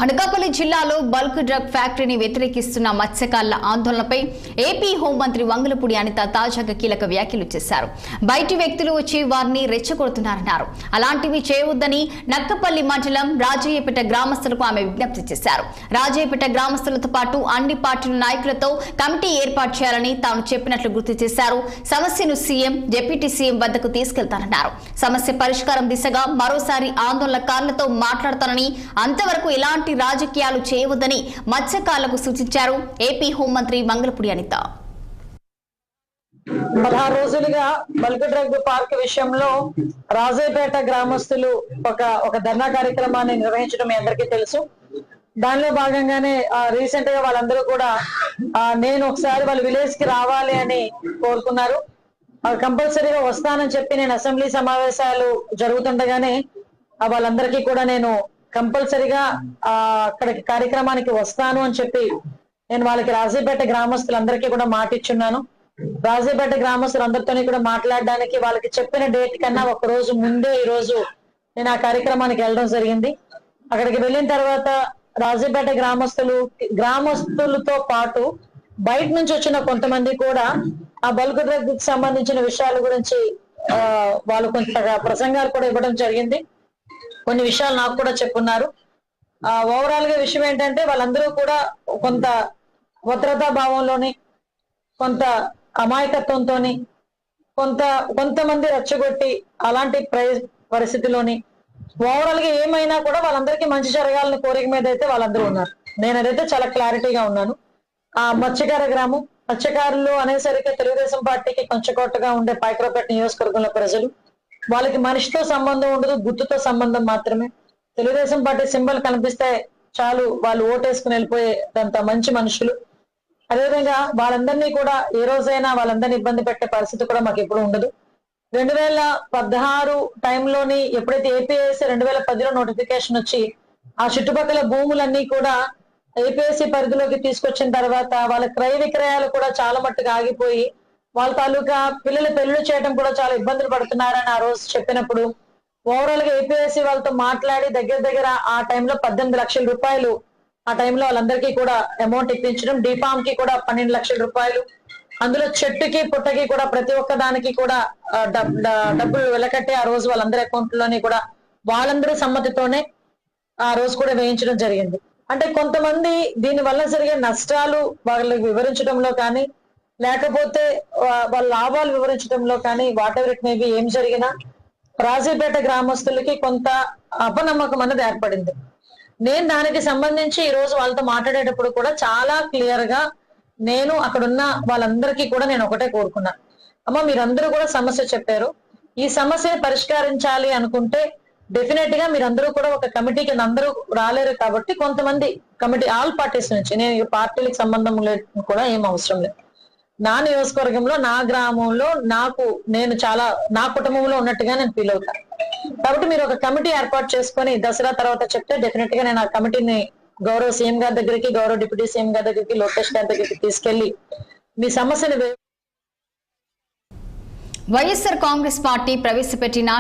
అనకాపల్లి జిల్లాలో bulk drug ఫ్యాక్టరీని వ్యతిరేకిస్తున్న మత్స్యకారుల ఆందోళనపై ఏపీ హోంమంత్రి వంగలపూడి అనిత తాజాగా కీలక వ్యాఖ్యలు చేశారు. బయటి వ్యక్తులు వచ్చి వారిని రెచ్చగొడుతున్నారన్నారు. అలాంటివి చేయవద్దని నక్కపల్లి మండలం రాజయ్యపేట గ్రామస్తులకు ఆమె విజ్ఞప్తి చేశారు. రాజయ్యపేట గ్రామస్తులతో పాటు అన్ని పార్టీల నాయకులతో కమిటీ ఏర్పాటు చేయాలని తాను చెప్పినట్లు గుర్తు చేశారు. సమస్యను సీఎం, డిప్యూటీ సీఎం వద్దకు తీసుకెళ్తారన్నారు. సమస్య పరిష్కారం దిశగా మరోసారి ఆందోళనకారులతో మాట్లాడతానని, అంతవరకు ఎలాంటి రాజకీయాలు చేయవద్దని మత్స్యకారులకు సూచించారు ఏపీ హోంమంత్రి వంగలపూడి అనిత. 16 రోజులుగా బల్క్ డ్రగ్ పార్క్ విషయంలో రాజయ్యపేట గ్రామస్తులు ఒక ధర్నా కార్యక్రమాన్ని నిర్వహించడం మీ అందరికీ తెలుసు. దానిలో భాగంగానే రీసెంట్ గా వాళ్ళందరూ కూడా నేను ఒకసారి వాళ్ళ విలేజ్ కి రావాలి అని కోరుకున్నారు. కంపల్సరీగా వస్తానని చెప్పి నేను అసెంబ్లీ సమావేశాలు జరుగుతుండగానే వాళ్ళందరికీ కూడా నేను కంపల్సరీగా అక్కడికి కార్యక్రమానికి వస్తాను అని చెప్పి నేను వాళ్ళకి రాజయ్యపేట గ్రామస్తులందరికీ కూడా మాట ఇచ్చున్నాను. రాజయ్యపేట గ్రామస్తులందరితో కూడా మాట్లాడడానికి వాళ్ళకి చెప్పిన డేట్ కన్నా ఒక రోజు ముందే ఈ రోజు నేను ఆ కార్యక్రమానికి వెళ్ళడం జరిగింది. అక్కడికి వెళ్ళిన తర్వాత రాజయ్యపేట గ్రామస్తులతో పాటు బయట నుంచి వచ్చిన కొంతమంది కూడా ఆ బల్క్ డ్రగ్ కి సంబంధించిన విషయాల గురించి వాళ్ళు కొంత ప్రసంగాలు కూడా ఇవ్వడం జరిగింది. కొన్ని విషయాలు నాకు కూడా చెప్పున్నారు. ఓవరాల్ గా విషయం ఏంటంటే వాళ్ళందరూ కూడా కొంత భద్రతా భావంలోని, కొంత అమాయకత్వంతో, కొంతమంది రెచ్చగొట్టి అలాంటి పరిస్థితిలోని ఓవరాల్ గా ఏమైనా కూడా వాళ్ళందరికీ మంచి జరగాలని కోరిక మీద అయితే వాళ్ళందరూ ఉన్నారు. నేను అదైతే చాలా క్లారిటీగా ఉన్నాను. ఆ మత్స్యకార గ్రామం, మత్స్యకారులు అనేసరికి తెలుగుదేశం పార్టీకి కొంచెకొట్టగా ఉండే పాయకరావుపేట నియోజకవర్గంలో ప్రజలు, వాళ్ళకి మనిషితో సంబంధం ఉండదు, గుర్తుతో సంబంధం మాత్రమే. తెలుగుదేశం పార్టీ సింబల్ కనిపిస్తే చాలు వాళ్ళు ఓటేసుకుని వెళ్ళిపోయేంత మంచి మనుషులు. అదేవిధంగా వాళ్ళందరినీ కూడా ఏ రోజైనా వాళ్ళందరినీ ఇబ్బంది పెట్టే పరిస్థితి కూడా మాకు ఎప్పుడు ఉండదు. 2016 టైంలోని ఎప్పుడైతే ఏపీఎస్సీ 2010లో నోటిఫికేషన్ వచ్చి ఆ చుట్టుపక్కల భూములన్నీ కూడా ఏపీఎస్సీ పరిధిలోకి తీసుకొచ్చిన తర్వాత వాళ్ళ క్రయ విక్రయాలు కూడా చాలా మట్టుగా ఆగిపోయి వాళ్ళ తాలూకా పిల్లల పెళ్లి చేయడం కూడా చాలా ఇబ్బందులు పడుతున్నారని ఆ రోజు చెప్పినప్పుడు ఓవరాల్ గా ఏపీఎస్సీ వాళ్ళతో మాట్లాడి దగ్గర ఆ టైంలో 18 లక్షల రూపాయలు ఆ టైంలో వాళ్ళందరికీ కూడా అమౌంట్ ఇప్పించడం, డిఫామ్ కి కూడా 12 లక్షల రూపాయలు, అందులో చెట్టుకి పుట్టకి కూడా ప్రతి ఒక్క దానికి కూడా డబ్బులు వెలకట్టి ఆ రోజు వాళ్ళందరి అకౌంట్ లోని కూడా వాళ్ళందరి సమ్మతితోనే ఆ రోజు కూడా వేయించడం జరిగింది. అంటే కొంతమంది దీని వల్ల జరిగే నష్టాలు వాళ్ళకి వివరించడంలో కానీ, లేకపోతే వాళ్ళ లాభాలు వివరించడంలో కానీ, వాట్ ఎవర్ ఇట్ మేబీ ఏం జరిగినా రాజయ్యపేట గ్రామస్తులకి కొంత అపనమ్మకం అనేది ఏర్పడింది. నేను దానికి సంబంధించి ఈ రోజు వాళ్ళతో మాట్లాడేటప్పుడు కూడా చాలా క్లియర్ గా నేను అక్కడున్న వాళ్ళందరికీ కూడా నేను ఒకటే కోరుకున్నా, అమ్మ మీరందరూ కూడా సమస్య చెప్పారు, ఈ సమస్యని పరిష్కరించాలి అనుకుంటే డెఫినెట్ గా మీరందరూ కూడా ఒక కమిటీ కింద అందరూ రాలేరు కాబట్టి కొంతమంది కమిటీ ఆల్ పార్టీస్ నుంచి, నేను ఈ పార్టీలకు సంబంధం లేదు కూడా ఏం అవసరం లేదు, నా నియోజకవర్గంలో నా గ్రామంలో నేను చాలా నా కుటుంబంలో ఉన్నట్టుగా నేను ఫీల్ అవుతాను. కాబట్టి మీరు ఒక కమిటీ ఏర్పాటు చేసుకొని దసరా తర్వాత చెప్తే డెఫినెట్ గా నేను ఆ కమిటీని గౌరవ సీఎం గారి దగ్గరికి, గౌరవ డిప్యూటీ సీఎం గారి దగ్గరికి, లోకేష్ గారి దగ్గరికి తీసుకెళ్లి మీ సమస్యను వైఎస్ఆర్ కాంగ్రెస్ పార్టీ ప్రవేశపెట్టిన